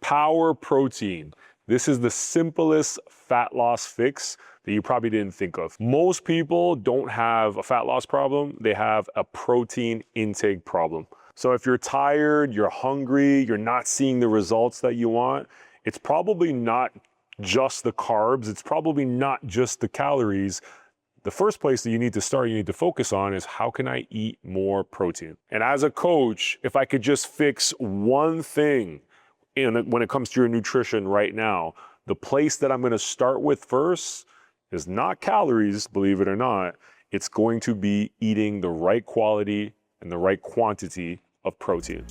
Power protein. This is the simplest fat loss fix that you probably didn't think of. Most people don't have a fat loss problem, they have a protein intake problem. So if you're tired, you're hungry, you're not seeing the results that you want, it's probably not just the carbs, it's probably not just the calories. The first place that you need to start, you need to focus on is how can I eat more protein? And as a coach, if I could just fix one thing when it comes to your nutrition right now, the place that I'm gonna start with first is not calories, believe it or not, it's going to be eating the right quality and the right quantity of protein.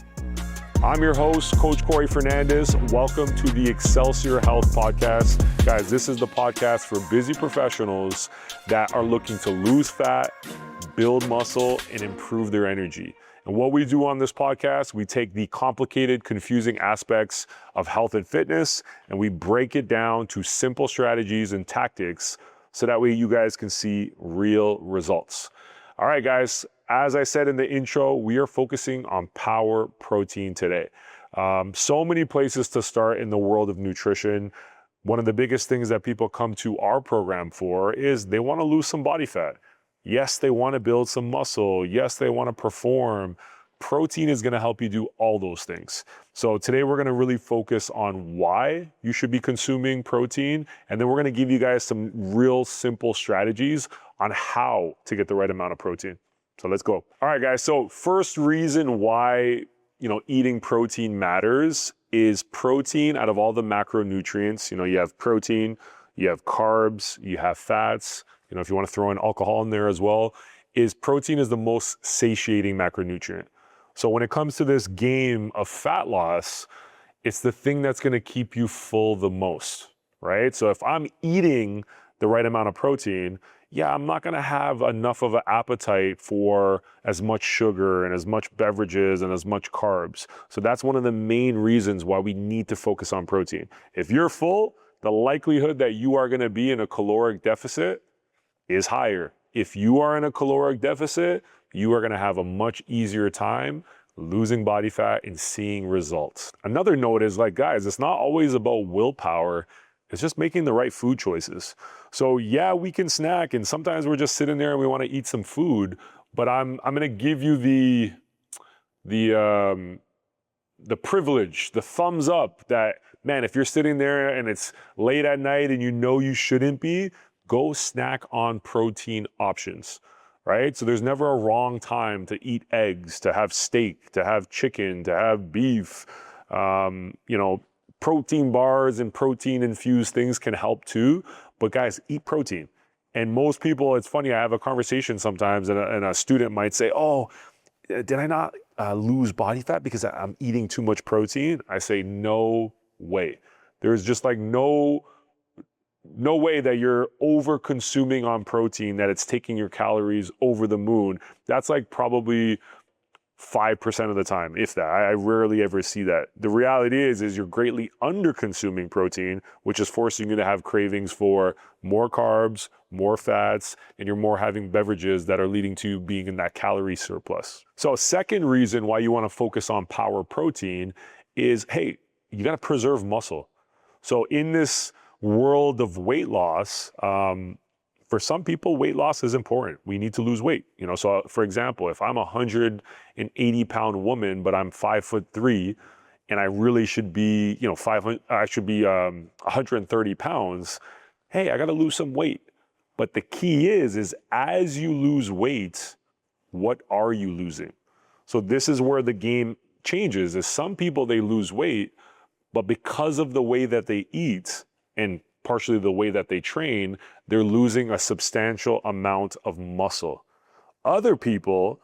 I'm your host, Coach Cory Fernandez. Welcome to the Excelsior Health Podcast. Guys, this is the podcast for busy professionals that are looking to lose fat, build muscle, and improve their energy. And what we do on this podcast, we take the complicated, confusing aspects of health and fitness, and we break it down to simple strategies and tactics so that way you guys can see real results. All right, guys, as I said in the intro, we are focusing on power protein today. So many places to start in the world of nutrition. One of the biggest things that people come to our program for is they want to lose some body fat. Yes, they want to build some muscle. Yes, they want to perform. Protein is going to help you do all those things. So today we're going to really focus on why you should be consuming protein. And then we're going to give you guys some real simple strategies on how to get the right amount of protein. So let's go. All right, guys. So first reason why, eating protein matters is protein out of all the macronutrients. You have protein, you have carbs, you have fats. If you want to throw in alcohol in there as well, protein is the most satiating macronutrient. So when it comes to this game of fat loss, it's the thing that's going to keep you full the most, right? So if I'm eating the right amount of protein, I'm not going to have enough of an appetite for as much sugar and as much beverages and as much carbs. So that's one of the main reasons why we need to focus on protein. If you're full, the likelihood that you are going to be in a caloric deficit is higher. If you are in a caloric deficit, you are going to have a much easier time losing body fat and seeing results. Another note is guys, it's not always about willpower. It's just making the right food choices. So we can snack and sometimes we're just sitting there and we want to eat some food, but I'm going to give you the privilege, the thumbs up that, man, if you're sitting there and it's late at night and you shouldn't be, go snack on protein options, right? So there's never a wrong time to eat eggs, to have steak, to have chicken, to have beef. Protein bars and protein infused things can help too. But guys, eat protein. And most people, it's funny, I have a conversation sometimes and a student might say, oh, did I not lose body fat because I'm eating too much protein? I say, no way. There's just no way that you're over consuming on protein, that it's taking your calories over the moon. That's probably 5% of the time, if that. I rarely ever see that. The reality is you're greatly under consuming protein, which is forcing you to have cravings for more carbs, more fats, and you're more having beverages that are leading to you being in that calorie surplus. So a second reason why you want to focus on power protein is, hey, you got to preserve muscle. So in this world of weight loss, for some people, weight loss is important. We need to lose weight. So for example, if I'm a 180-pound woman, but I'm 5'3", and I really should be, I should be 130 pounds. Hey, I got to lose some weight. But the key is as you lose weight, what are you losing? So this is where the game changes. Is some people, they lose weight, but because of the way that they eat and partially the way that they train, they're losing a substantial amount of muscle. Other people,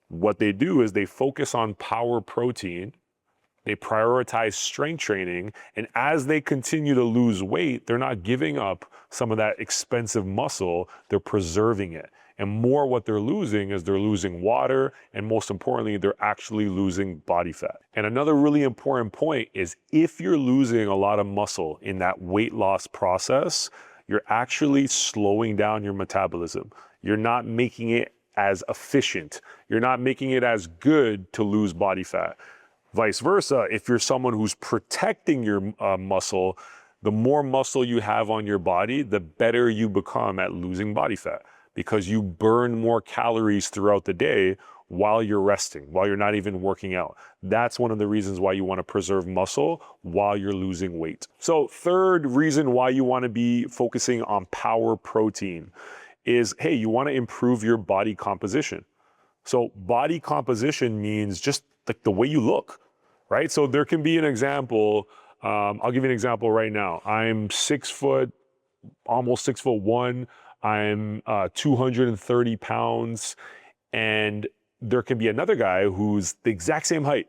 what they do is they focus on power protein, they prioritize strength training, and as they continue to lose weight, they're not giving up some of that expensive muscle, they're preserving it. And more what they're losing is they're losing water, and most importantly, they're actually losing body fat. And another really important point is if you're losing a lot of muscle in that weight loss process, you're actually slowing down your metabolism. You're not making it as efficient. You're not making it as good to lose body fat. Vice versa, if you're someone who's protecting your muscle, the more muscle you have on your body, the better you become at losing body fat because you burn more calories throughout the day while you're resting, while you're not even working out. That's one of the reasons why you want to preserve muscle while you're losing weight. So third reason why you want to be focusing on power protein is, hey, you want to improve your body composition. So body composition means just like the way you look, right? So there can be an example. I'll give you an example right now. I'm 6 foot, almost 6'1". I'm 230 pounds, and there can be another guy who's the exact same height,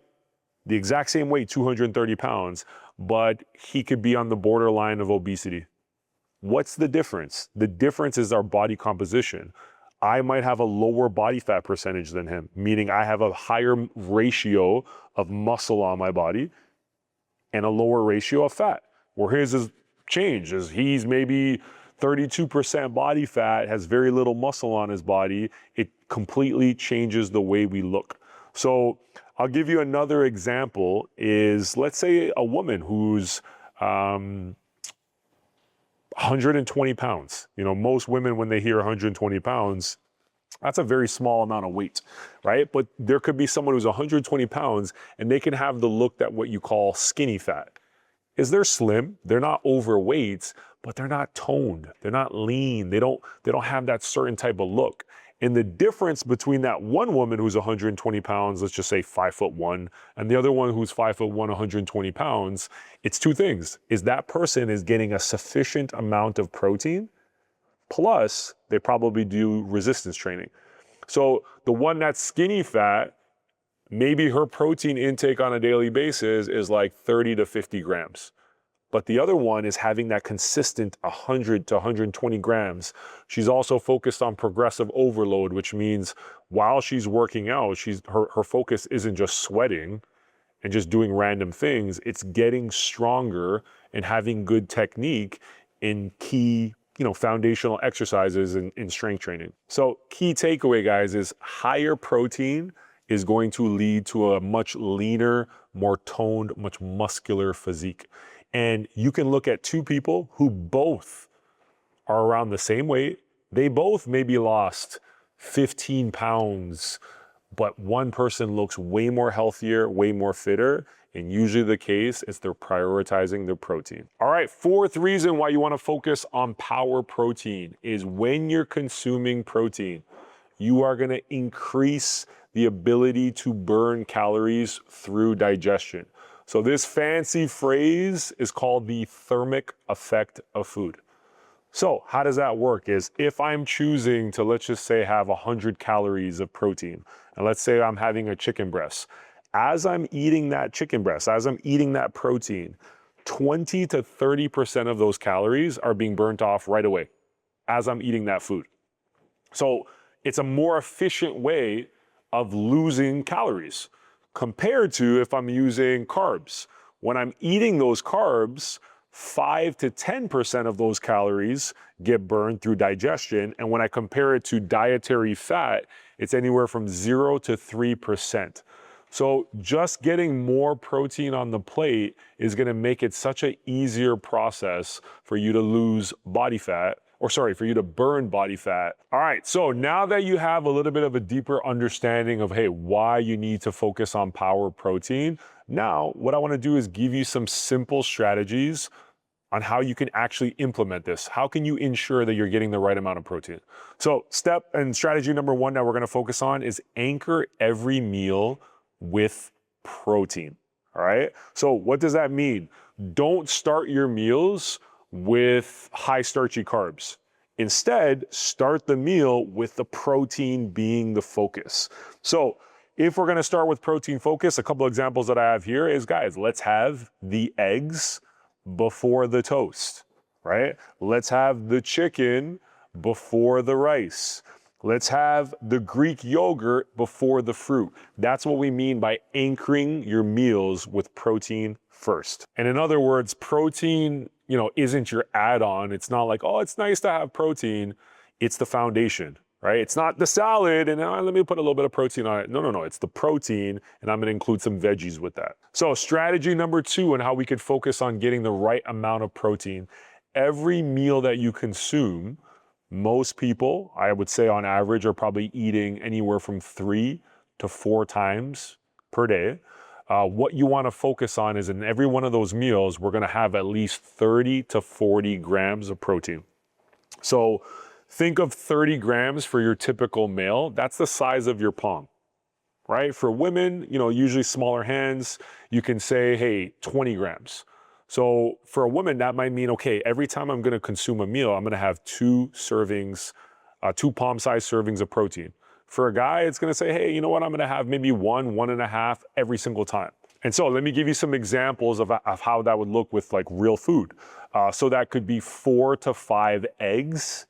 the exact same weight, 230 pounds, but he could be on the borderline of obesity. What's the difference? The difference is our body composition. I might have a lower body fat percentage than him, meaning I have a higher ratio of muscle on my body and a lower ratio of fat. Where his is changed, as he's maybe 32% body fat, has very little muscle on his body. It completely changes the way we look. So I'll give you another example is, let's say a woman who's 120 pounds. You know, most women, when they hear 120 pounds, that's a very small amount of weight, right? But there could be someone who's 120 pounds and they can have the look that what you call skinny fat. Is they're slim, they're not overweight, but they're not toned, they're not lean, they don't have that certain type of look. And the difference between that one woman who's 120 pounds, let's just say 5'1", and the other one who's 5'1", 120 pounds, it's two things. Is that person is getting a sufficient amount of protein, plus they probably do resistance training. So the one that's skinny fat, maybe her protein intake on a daily basis is like 30 to 50 grams. But the other one is having that consistent 100 to 120 grams. She's also focused on progressive overload, which means while she's working out, her focus isn't just sweating and just doing random things. It's getting stronger and having good technique in key, foundational exercises in strength training. So key takeaway, guys, is higher protein is going to lead to a much leaner, more toned, much muscular physique. And you can look at two people who both are around the same weight. They both maybe lost 15 pounds, but one person looks way more healthier, way more fitter. And usually the case is they're prioritizing their protein. All right, fourth reason why you want to focus on power protein is when you're consuming protein, you are going to increase the ability to burn calories through digestion. So this fancy phrase is called the thermic effect of food. So how does that work is if I'm choosing to, let's just say, have 100 calories of protein, and let's say I'm having a chicken breast, as I'm eating that chicken breast, as I'm eating that protein, 20 to 30% of those calories are being burnt off right away as I'm eating that food. So it's a more efficient way of losing calories compared to if I'm using carbs. When I'm eating those carbs, 5 to 10% of those calories get burned through digestion. And when I compare it to dietary fat, it's anywhere from 0 to 3%. So just getting more protein on the plate is gonna make it such an easier process for you to lose body fat, for you to burn body fat. All right, so now that you have a little bit of a deeper understanding of, hey, why you need to focus on power protein, now what I wanna do is give you some simple strategies on how you can actually implement this. How can you ensure that you're getting the right amount of protein? So step and strategy number one that we're gonna focus on is anchor every meal with protein, all right? So what does that mean? Don't start your meals with high starchy carbs. Instead, start the meal with the protein being the focus. So if we're gonna start with protein focus, a couple examples that I have here is, guys, let's have the eggs before the toast, right? Let's have the chicken before the rice. Let's have the Greek yogurt before the fruit. That's what we mean by anchoring your meals with protein first. And in other words, protein, isn't your add-on. It's not like, oh, it's nice to have protein. It's the foundation, right? It's not the salad and let me put a little bit of protein on it. No. It's the protein, and I'm gonna include some veggies with that. So strategy number 2 and how we could focus on getting the right amount of protein. Every meal that you consume, most people, I would say on average, are probably eating anywhere from 3 to 4 times per day. What you want to focus on is in every one of those meals, we're going to have at least 30 to 40 grams of protein. So think of 30 grams for your typical male. That's the size of your palm, right? For women, usually smaller hands, you can say, hey, 20 grams. So for a woman, that might mean, okay, every time I'm going to consume a meal, I'm going to have 2 servings, 2 palm-sized servings of protein. For a guy, it's going to say, hey, you know what? I'm going to have maybe 1.5 every single time. And so let me give you some examples of how that would look with like real food. So that could be 4 to 5 eggs,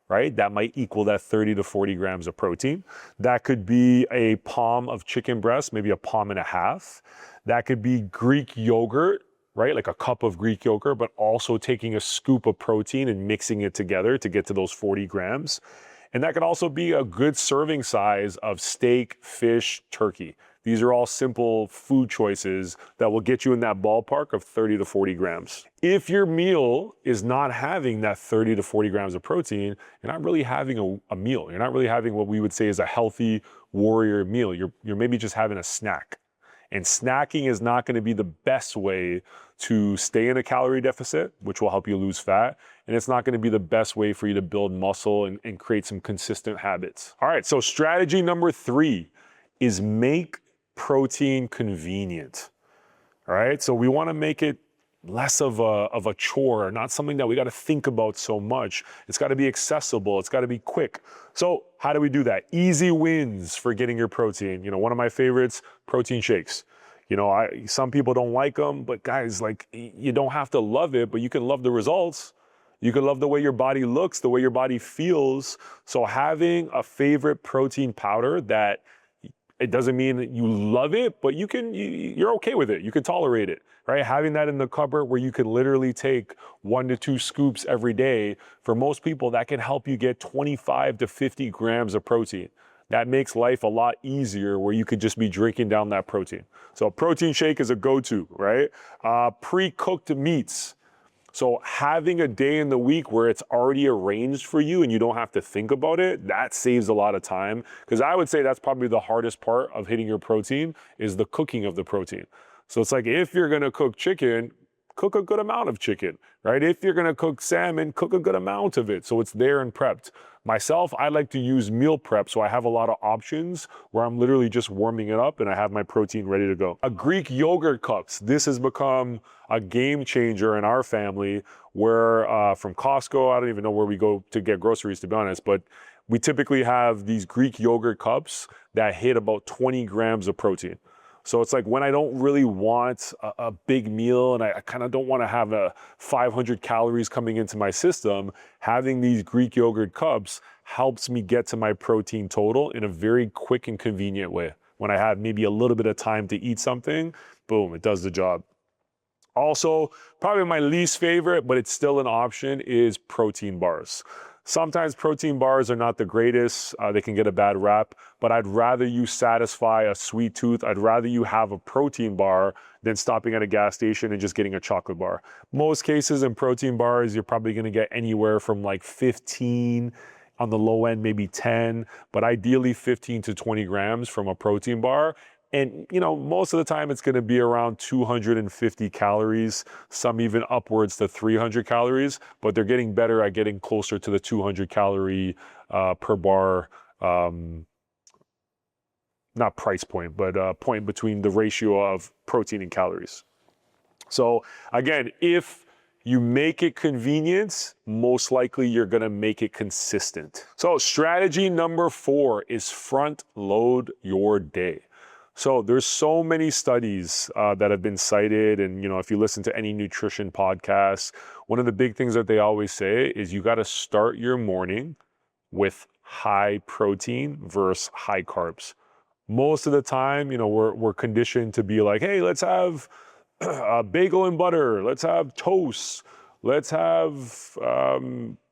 right? That might equal that 30 to 40 grams of protein. That could be a palm of chicken breast, maybe a palm and a half. That could be Greek yogurt, right? Like a cup of Greek yogurt, but also taking a scoop of protein and mixing it together to get to those 40 grams. And that could also be a good serving size of steak, fish, turkey. These are all simple food choices that will get you in that ballpark of 30 to 40 grams. If your meal is not having that 30 to 40 grams of protein, you're not really having a meal. You're not really having what we would say is a healthy warrior meal. You're maybe just having a snack. And snacking is not going to be the best way to stay in a calorie deficit, which will help you lose fat. And it's not going to be the best way for you to build muscle and create some consistent habits. All right, so strategy number 3 is make protein convenient. All right, so we want to make it less of a chore, not something that we got to think about so much. It's got to be accessible. It's got to be quick. So how do we do that? Easy wins for getting your protein. One of my favorites, protein shakes. Some people don't like them, but guys, like, you don't have to love it, but you can love the results. You can love the way your body looks, the way your body feels. So having a favorite protein powder that it doesn't mean that you love it, but you're okay with it. You can tolerate it, right? Having that in the cupboard where you can literally take 1 to 2 scoops every day, for most people, that can help you get 25 to 50 grams of protein. That makes life a lot easier where you could just be drinking down that protein. So a protein shake is a go-to, right? Pre-cooked meats. So having a day in the week where it's already arranged for you and you don't have to think about it, that saves a lot of time. Because I would say that's probably the hardest part of hitting your protein is the cooking of the protein. So it's like if you're gonna cook chicken, cook a good amount of chicken, right? If you're gonna cook salmon, cook a good amount of it so it's there and prepped. Myself, I like to use meal prep, so I have a lot of options where I'm literally just warming it up and I have my protein ready to go. A Greek yogurt cups. This has become a game changer in our family where from Costco, I don't even know where we go to get groceries, to be honest, but we typically have these Greek yogurt cups that hit about 20 grams of protein. So it's like when I don't really want a big meal and I kind of don't want to have 500 calories coming into my system, having these Greek yogurt cups helps me get to my protein total in a very quick and convenient way. When I have maybe a little bit of time to eat something, boom, it does the job. Also, probably my least favorite, but it's still an option, is protein bars. Sometimes protein bars are not the greatest. They can get a bad rap, but I'd rather you satisfy a sweet tooth. I'd rather you have a protein bar than stopping at a gas station and just getting a chocolate bar. Most cases in protein bars, you're probably gonna get anywhere from like 15, on the low end, maybe 10, but ideally 15 to 20 grams from a protein bar. And most of the time it's gonna be around 250 calories, some even upwards to 300 calories, but they're getting better at getting closer to the 200 calorie per bar, not price point, but point between the ratio of protein and calories. So again, if you make it convenient, most likely you're gonna make it consistent. So strategy number 4 is front load your day. So there's so many studies that have been cited, and if you listen to any nutrition podcast, one of the big things that they always say is you got to start your morning with high protein versus high carbs. Most of the time, we're conditioned to be like, hey, let's have a bagel and butter, let's have toast, let's have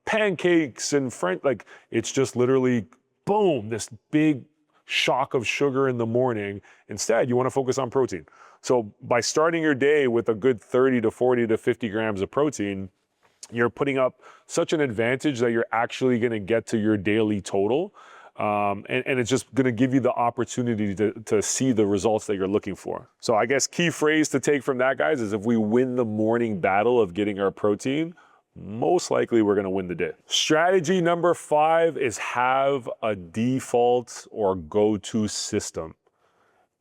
pancakes and French. Like, it's just literally boom, this big shock of sugar in the morning. Instead, you want to focus on protein. So by starting your day with a good 30 to 40 to 50 grams of protein, you're putting up such an advantage that you're actually going to get to your daily total. And it's just going to give you the opportunity to see the results that you're looking for. So I guess key phrase to take from that, guys, is if we win the morning battle of getting our protein, most likely we're going to win the day. Strategy number 5 is have a default or go-to system.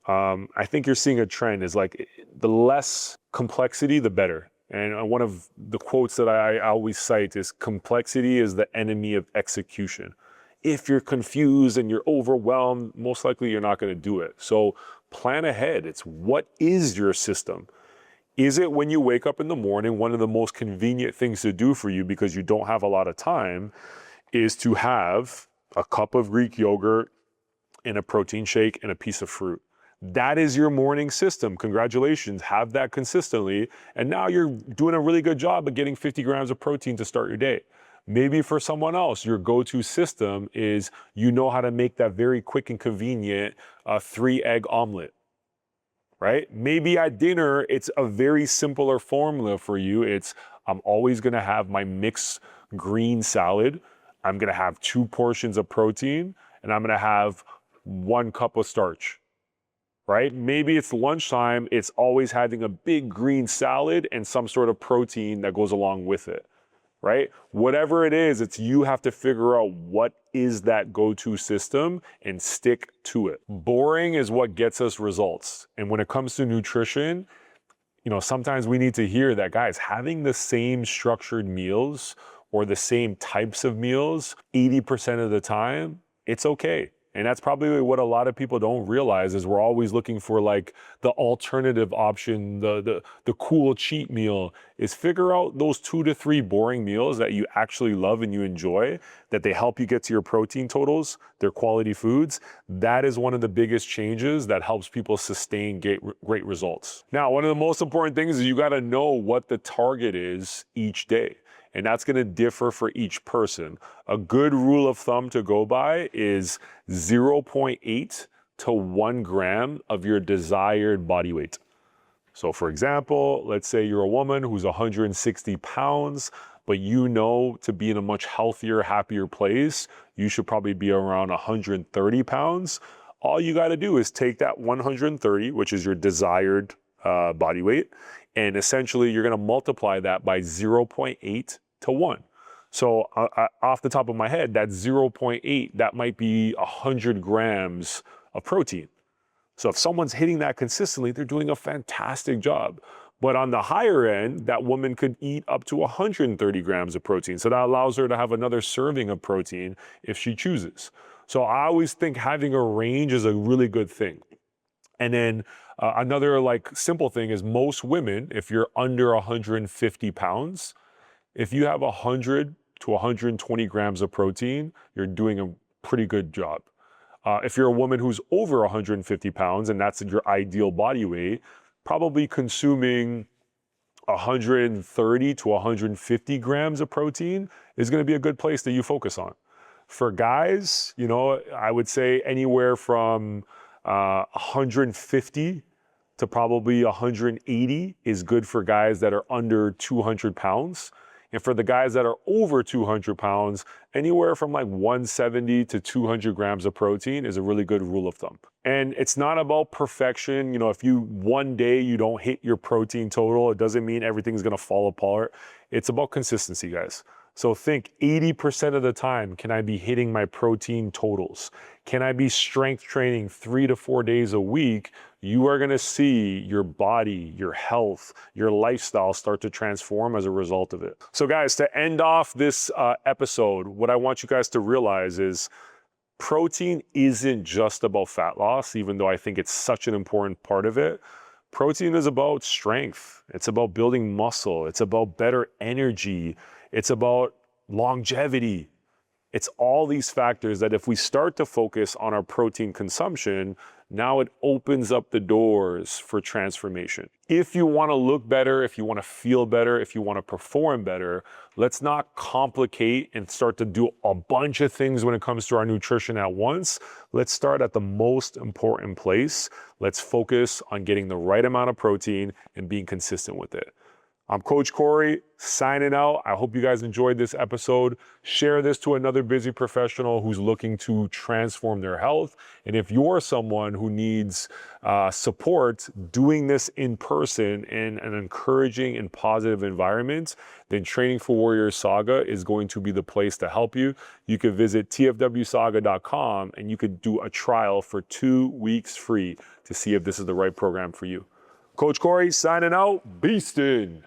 I think you're seeing a trend is like the less complexity, the better. And one of the quotes that I always cite is complexity is the enemy of execution. If you're confused and you're overwhelmed, most likely you're not going to do it. So plan ahead. It's what is your system? Is it when you wake up in the morning, one of the most convenient things to do for you because you don't have a lot of time is to have a cup of Greek yogurt and a protein shake and a piece of fruit. That is your morning system. Congratulations, have that consistently. And now you're doing a really good job of getting 50 grams of protein to start your day. Maybe for someone else, your go-to system is you know how to make that very quick and convenient 3-egg omelet, right? Maybe at dinner, it's a very simpler formula for you. It's I'm always gonna have my mixed green salad. I'm gonna have 2 portions of protein, and I'm gonna have 1 cup of starch. Right? Maybe it's lunchtime, it's always having a big green salad and some sort of protein that goes along with it, right? Whatever it is, it's you have to figure out what is that go-to system and stick to it. Boring is what gets us results. And when it comes to nutrition, sometimes we need to hear that, guys, having the same structured meals or the same types of meals 80% of the time, it's okay. And that's probably what a lot of people don't realize is we're always looking for like the alternative option, the cool cheat meal. Is figure out those 2 to 3 boring meals that you actually love and you enjoy, that they help you get to your protein totals, they're quality foods. That is one of the biggest changes that helps people sustain great results. Now, one of the most important things is you got to know what the target is each day. And that's going to differ for each person. A good rule of thumb to go by is 0.8 to 1 gram of your desired body weight. So for example, let's say you're a woman who's 160 pounds, but to be in a much healthier, happier place, you should probably be around 130 pounds. All you got to do is take that 130, which is your desired body weight, and essentially you're going to multiply that by 0.8 to 1. So off the top of my head, that 0.8, that might be 100 grams of protein. So if someone's hitting that consistently, they're doing a fantastic job. But on the higher end, that woman could eat up to 130 grams of protein. So that allows her to have another serving of protein if she chooses. So I always think having a range is a really good thing. And then another simple thing is most women, if you're under 150 pounds, if you have 100 to 120 grams of protein, you're doing a pretty good job. If you're a woman who's over 150 pounds and that's your ideal body weight, probably consuming 130 to 150 grams of protein is going to be a good place that you focus on. For guys, I would say anywhere from 150 to probably 180 is good for guys that are under 200 pounds. And for the guys that are over 200 pounds, anywhere from 170 to 200 grams of protein is a really good rule of thumb. And it's not about perfection. If one day you don't hit your protein total, it doesn't mean everything's gonna fall apart. It's about consistency, guys. So think 80% of the time, can I be hitting my protein totals? Can I be strength training 3 to 4 days a week? You are gonna see your body, your health, your lifestyle start to transform as a result of it. So guys, to end off this episode, what I want you guys to realize is protein isn't just about fat loss, even though I think it's such an important part of it. Protein is about strength. It's about building muscle. It's about better energy. It's about longevity. It's all these factors that if we start to focus on our protein consumption, now it opens up the doors for transformation. If you want to look better, if you want to feel better, if you want to perform better, let's not complicate and start to do a bunch of things when it comes to our nutrition at once. Let's start at the most important place. Let's focus on getting the right amount of protein and being consistent with it. I'm Coach Cory, signing out. I hope you guys enjoyed this episode. Share this to another busy professional who's looking to transform their health. And if you're someone who needs support doing this in person in an encouraging and positive environment, then Training for Warriors Saga is going to be the place to help you. You can visit tfwsaga.com and you could do a trial for 2 weeks free to see if this is the right program for you. Coach Cory signing out. Beastin'.